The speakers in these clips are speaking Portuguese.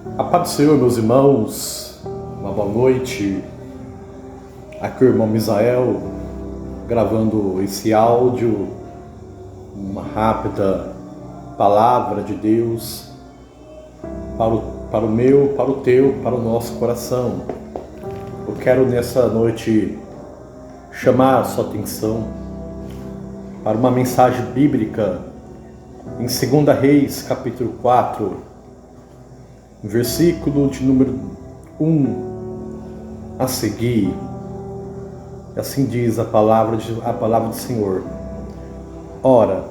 A paz do Senhor, meus irmãos, uma boa noite. Aqui é o irmão Misael, gravando esse áudio, uma rápida palavra de Deus para o meu, para o teu, para o nosso coração. Eu quero nessa noite chamar a sua atenção para uma mensagem bíblica em 2 Reis, capítulo 4, versículo de número 1 a seguir. Assim diz a palavra do Senhor. Ora,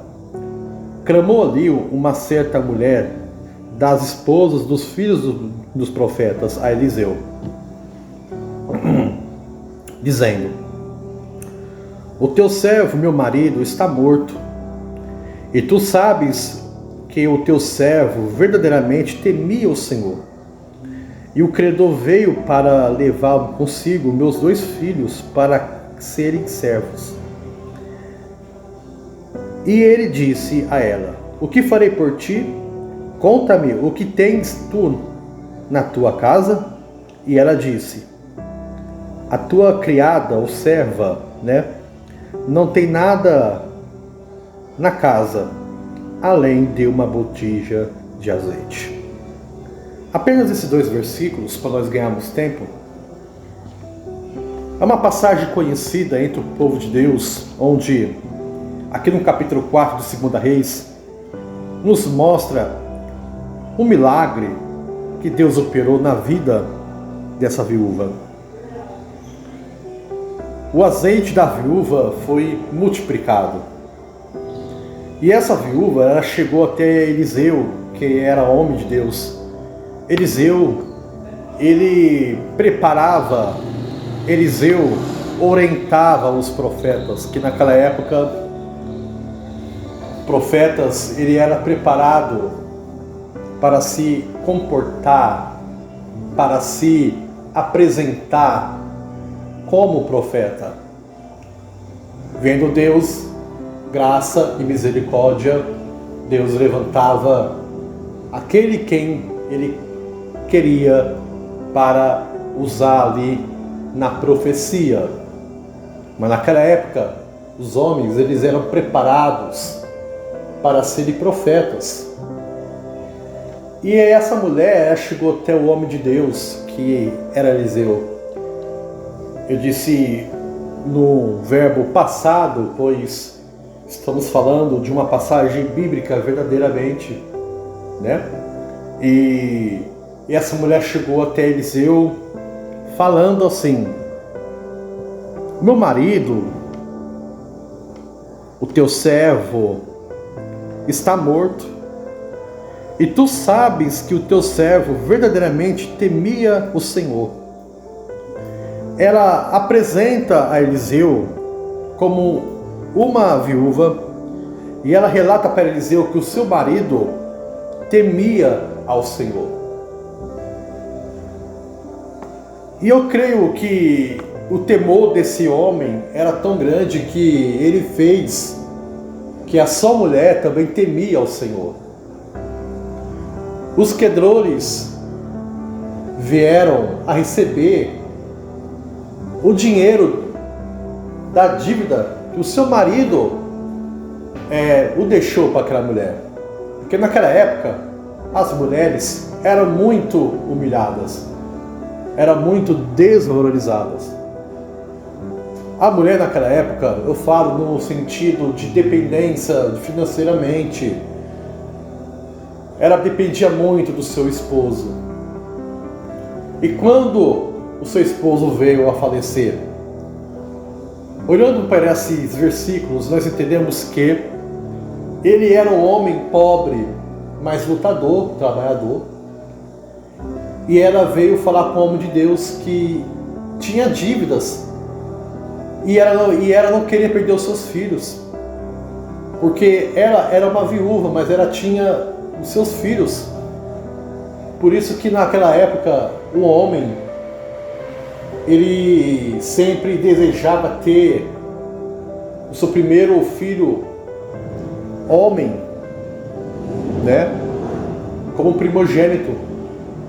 clamou ali uma certa mulher das esposas dos filhos dos profetas a Eliseu, dizendo: o teu servo, meu marido, está morto, e tu sabes que o teu servo verdadeiramente temia o Senhor. E o credor veio para levar consigo meus 2 filhos para serem servos. E ele disse a ela: o que farei por ti? Conta-me o que tens tu na tua casa. E ela disse: a tua criada ou serva, não tem nada na casa, além de uma botija de azeite. Apenas esses 2 versículos, para nós ganharmos tempo. É uma passagem conhecida entre o povo de Deus, onde, aqui no capítulo 4 de 2 Reis, nos mostra um milagre que Deus operou na vida dessa viúva. O azeite da viúva foi multiplicado. E essa viúva, ela chegou até Eliseu, que era homem de Deus. Eliseu, ele preparava, Eliseu orientava os profetas, que naquela época, profetas, ele era preparado para se comportar, para se apresentar como profeta. Vendo Deus, graça e misericórdia, Deus levantava aquele quem ele queria para usar ali na profecia. Mas naquela época, os homens, eles eram preparados para serem profetas. E essa mulher chegou até o homem de Deus, que era Eliseu. Eu disse no verbo passado, pois estamos falando de uma passagem bíblica verdadeiramente, E essa mulher chegou até Eliseu falando assim: meu marido, o teu servo, está morto, e tu sabes que o teu servo verdadeiramente temia o Senhor. Ela apresenta a Eliseu como uma viúva, e ela relata para Eliseu que o seu marido temia ao Senhor. E eu creio que o temor desse homem era tão grande que ele fez que a sua mulher também temia ao Senhor. Os credores vieram a receber o dinheiro da dívida que o seu marido o deixou para aquela mulher. Porque naquela época as mulheres eram muito humilhadas, eram muito desvalorizadas. A mulher naquela época, eu falo no sentido de dependência financeiramente, ela dependia muito do seu esposo. E quando o seu esposo veio a falecer, olhando para esses versículos, nós entendemos que ele era um homem pobre, mas lutador, trabalhador. E ela veio falar com o homem de Deus que tinha dívidas. E ela não queria perder os seus filhos. Porque ela era uma viúva, mas ela tinha os seus filhos. Por isso que naquela época, o homem, ele sempre desejava ter o seu primeiro filho homem, como primogênito.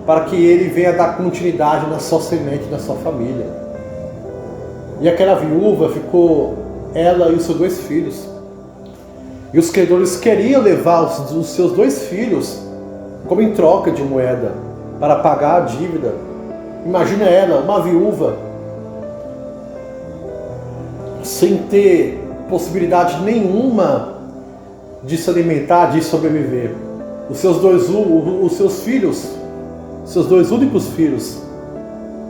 para que ele venha dar continuidade na sua semente, na sua família. E aquela viúva ficou, ela e os seus 2 filhos. E os credores queriam levar os seus 2 filhos como em troca de moeda para pagar a dívida. Imagina ela, uma viúva, sem ter possibilidade nenhuma de se alimentar, de sobreviver. Os seus 2 filhos, seus 2 únicos filhos,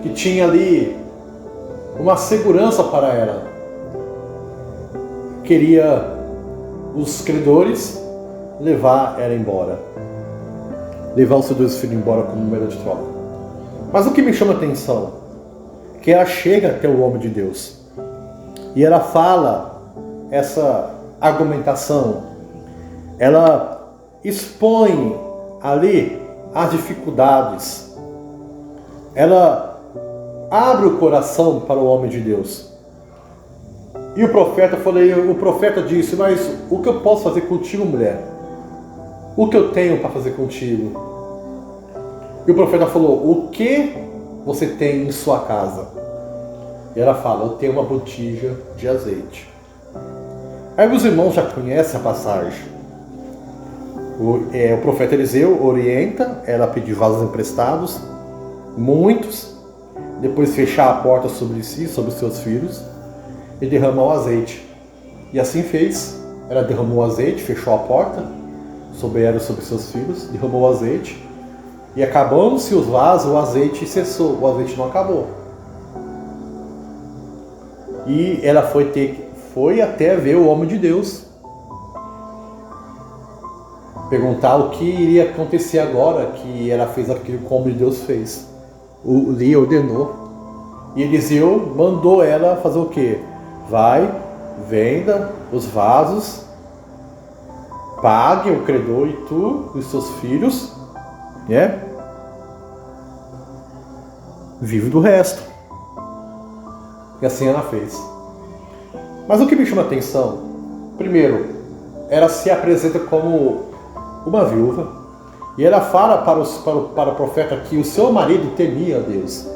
que tinha ali uma segurança para ela, queria os credores levar ela embora, levar os seus 2 filhos embora como moeda de troca. Mas o que me chama a atenção, que ela chega até o homem de Deus e ela fala essa argumentação, ela expõe ali as dificuldades, ela abre o coração para o homem de Deus. E o profeta disse: mas o que eu posso fazer contigo, mulher? O que eu tenho para fazer contigo? E o profeta falou: o que você tem em sua casa? E ela fala: eu tenho uma botija de azeite. Aí os irmãos já conhecem a passagem. O profeta Eliseu orienta ela a pedir vasos emprestados, muitos, depois fechar a porta sobre si, sobre os seus filhos, e derramar o azeite. E assim fez. Ela derramou o azeite, fechou a porta sobre ela e sobre seus filhos, derramou o azeite, e acabando-se os vasos, o azeite cessou, o azeite não acabou. E ela foi até ver o homem de Deus, perguntar o que iria acontecer agora que ela fez aquilo que o homem de Deus fez. Lhe ordenou. E Eliseu mandou ela fazer o quê? Vai, venda os vasos, pague o credor e tu, os seus filhos, né? Vive do resto. E assim ela fez. Mas o que me chama a atenção, primeiro, ela se apresenta como uma viúva, e ela fala para o profeta que o seu marido temia a Deus.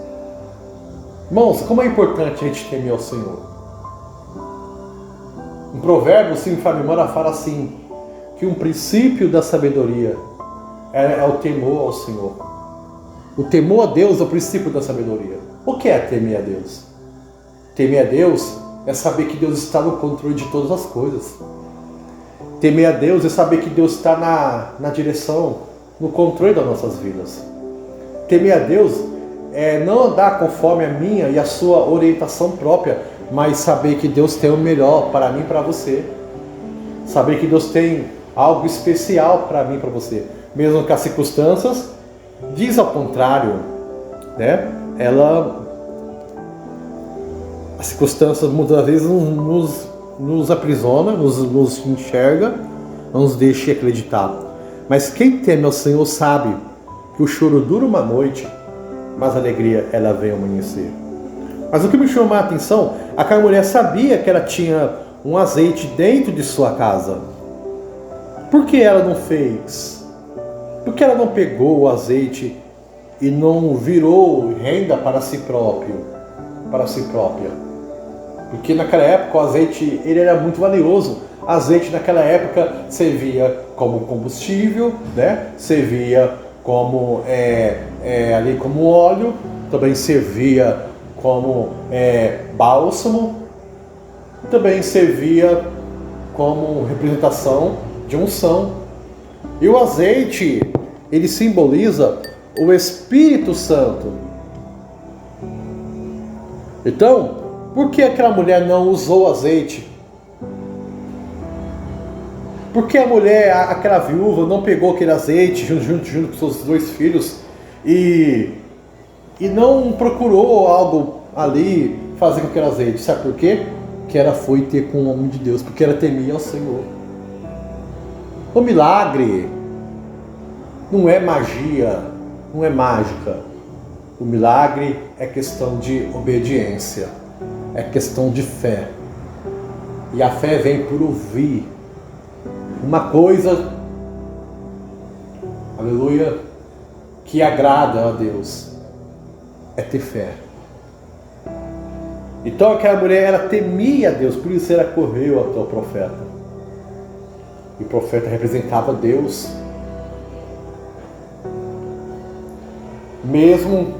Irmãos, como é importante a gente temer ao Senhor. Em Provérbios, se me fala a memória, fala assim, que um princípio da sabedoria é o temor ao Senhor. O temor a Deus é o princípio da sabedoria. O que é temer a Deus? Temer a Deus é saber que Deus está no controle de todas as coisas. Temer a Deus é saber que Deus está na direção, no controle das nossas vidas. Temer a Deus é não andar conforme a minha e a sua orientação própria, mas saber que Deus tem o melhor para mim e para você. Saber que Deus tem algo especial para mim e para você. Mesmo que as circunstâncias diz ao contrário, né? As circunstâncias muitas vezes nos aprisiona, nos enxerga, não nos deixa acreditar. Mas quem teme ao Senhor sabe que o choro dura uma noite, mas a alegria ela vem ao amanhecer. Mas o que me chamou a atenção, aquela mulher sabia que ela tinha um azeite dentro de sua casa. Por que ela não fez? Por que ela não pegou o azeite e não virou renda para si próprio, para si própria? Porque naquela época o azeite ele era muito valioso. Azeite naquela época servia como combustível, né? Servia como ali como óleo, também servia como bálsamo, também servia como representação de unção. E o azeite ele simboliza o Espírito Santo. Então, por que aquela mulher não usou azeite? Por que a mulher, aquela viúva, não pegou aquele azeite junto com seus 2 filhos e não procurou algo ali fazer com aquele azeite? Sabe por quê? Que ela foi ter com o homem de Deus, porque ela temia ao Senhor. O milagre não é magia, não é mágica. O milagre é questão de obediência. É questão de fé. E a fé vem por ouvir. Uma coisa, aleluia, que agrada a Deus é ter fé. Então aquela mulher, ela temia a Deus, por isso ela correu até o profeta. E o profeta representava Deus. Mesmo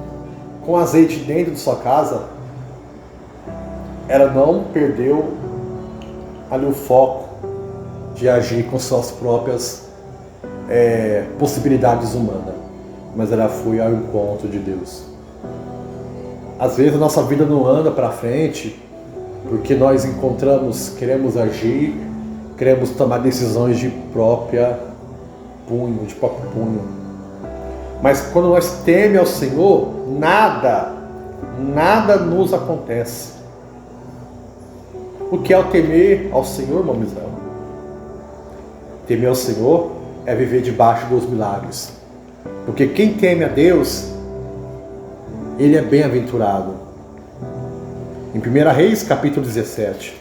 com azeite dentro de sua casa, ela não perdeu ali o foco de agir com suas próprias possibilidades humanas, mas ela foi ao encontro de Deus. Às vezes a nossa vida não anda para frente porque nós queremos agir, queremos tomar decisões de próprio punho. Mas quando nós tememos ao Senhor, nada nos acontece. O que é o temer ao Senhor, irmão Misael? Temer ao Senhor é viver debaixo dos milagres. Porque quem teme a Deus, ele é bem-aventurado. Em 1 Reis, capítulo 17,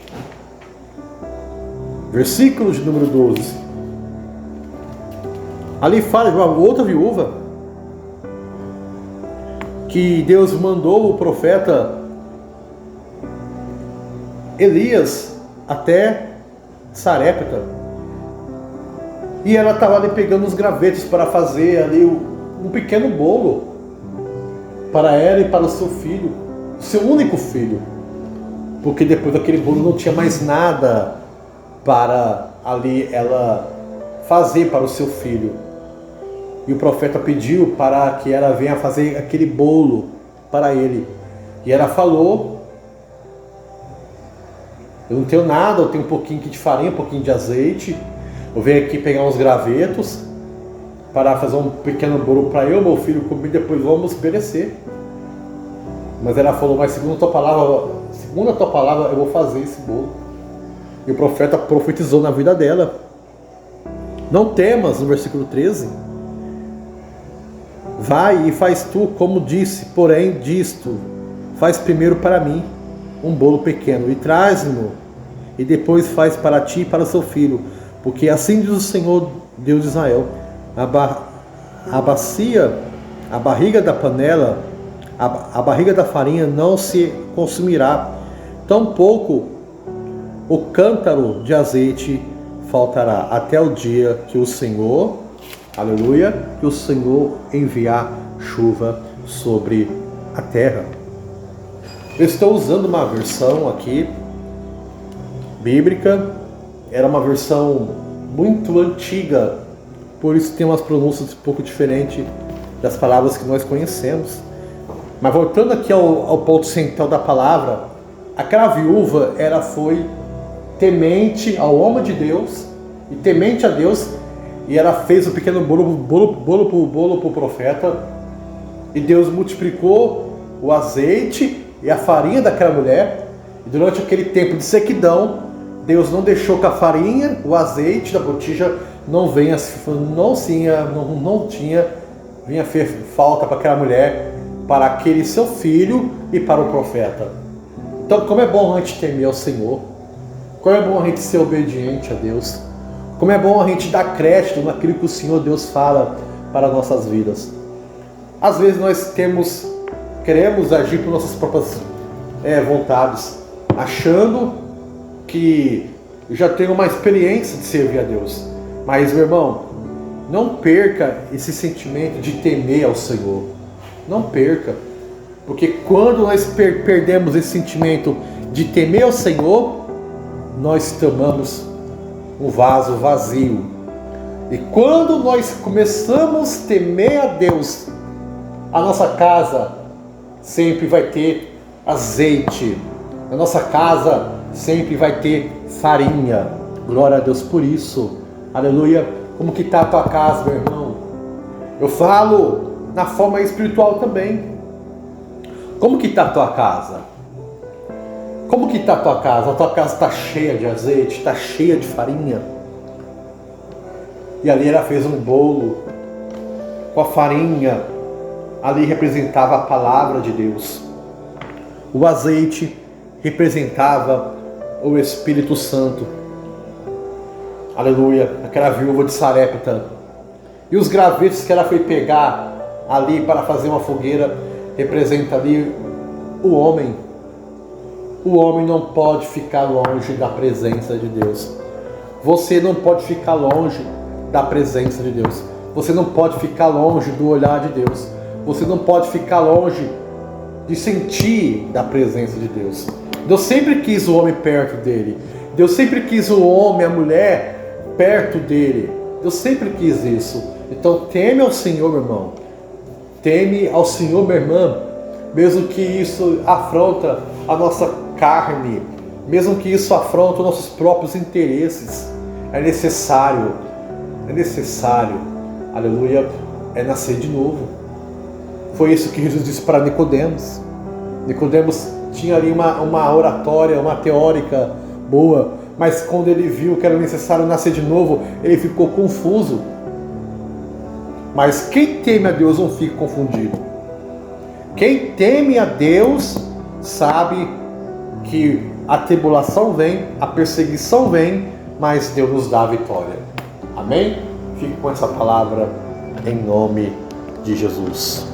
versículo de número 12. Ali fala de uma outra viúva que Deus mandou o profeta Elias até Sarepta. E ela estava ali pegando os gravetos para fazer ali um pequeno bolo para ela e para o seu filho, seu único filho. Porque depois daquele bolo não tinha mais nada para ali ela fazer para o seu filho. E o profeta pediu para que ela venha fazer aquele bolo para ele. E ela falou: eu não tenho nada, eu tenho um pouquinho de farinha, um pouquinho de azeite. Eu venho aqui pegar uns gravetos para fazer um pequeno bolo para eu e meu filho comer, depois vamos perecer. Mas ela falou: mas segundo a tua palavra eu vou fazer esse bolo. E o profeta profetizou na vida dela. Não temas, no versículo 13. Vai e faz tu como disse, porém disto, faz primeiro para mim um bolo pequeno e traz-me, e depois faz para ti e para o seu filho, porque assim diz o Senhor Deus de Israel: a bacia, a barriga da panela, a barriga da farinha não se consumirá, tampouco o cântaro de azeite faltará, até o dia que o Senhor, aleluia, que o Senhor enviar chuva sobre a terra. Eu estou usando uma versão aqui bíblica, era uma versão muito antiga, por isso tem umas pronúncias um pouco diferentes das palavras que nós conhecemos. Mas voltando aqui ao ponto central da palavra, aquela viúva, ela foi temente ao homem de Deus e temente a Deus, e ela fez um pequeno bolo para o profeta, e Deus multiplicou o azeite e a farinha daquela mulher. E durante aquele tempo de sequidão, Deus não deixou que a farinha, o azeite da botija não vinha falta para aquela mulher, para aquele seu filho e para o profeta. Então, como é bom a gente temer ao Senhor, como é bom a gente ser obediente a Deus, como é bom a gente dar crédito naquilo que o Senhor Deus fala para nossas vidas. Às vezes nós queremos agir por nossas próprias vontades, achando que já tenho uma experiência de servir a Deus. Mas, meu irmão, não perca esse sentimento de temer ao Senhor. Não perca. Porque quando nós perdemos esse sentimento de temer ao Senhor, nós tomamos um vaso vazio. E quando nós começamos a temer a Deus, a nossa casa sempre vai ter azeite. A nossa casa sempre vai ter farinha. Glória a Deus por isso. Aleluia. Como que está a tua casa, meu irmão? Eu falo na forma espiritual também. Como que está a tua casa? Como que está a tua casa? A tua casa está cheia de azeite, está cheia de farinha. E ali ela fez um bolo com a farinha. Ali representava a palavra de Deus. O azeite representava o Espírito Santo. Aleluia. Aquela viúva de Sarepta. E os gravetos que ela foi pegar ali para fazer uma fogueira, representa ali o homem. O homem não pode ficar longe da presença de Deus. Você não pode ficar longe da presença de Deus. Você não pode ficar longe do olhar de Deus. Você não pode ficar longe de sentir da presença de Deus. Deus sempre quis o homem perto dele. Deus sempre quis o homem, a mulher perto dele. Deus sempre quis isso. Então teme ao Senhor, meu irmão. Teme ao Senhor, minha irmã. Mesmo que isso afronta a nossa carne, mesmo que isso afronte os nossos próprios interesses, é necessário, aleluia, é nascer de novo. Foi isso que Jesus disse para Nicodemos. Nicodemos tinha ali uma oratória, uma teórica boa, mas quando ele viu que era necessário nascer de novo, ele ficou confuso. Mas quem teme a Deus não fica confundido. Quem teme a Deus sabe que a tribulação vem, a perseguição vem, mas Deus nos dá a vitória. Amém? Fique com essa palavra em nome de Jesus.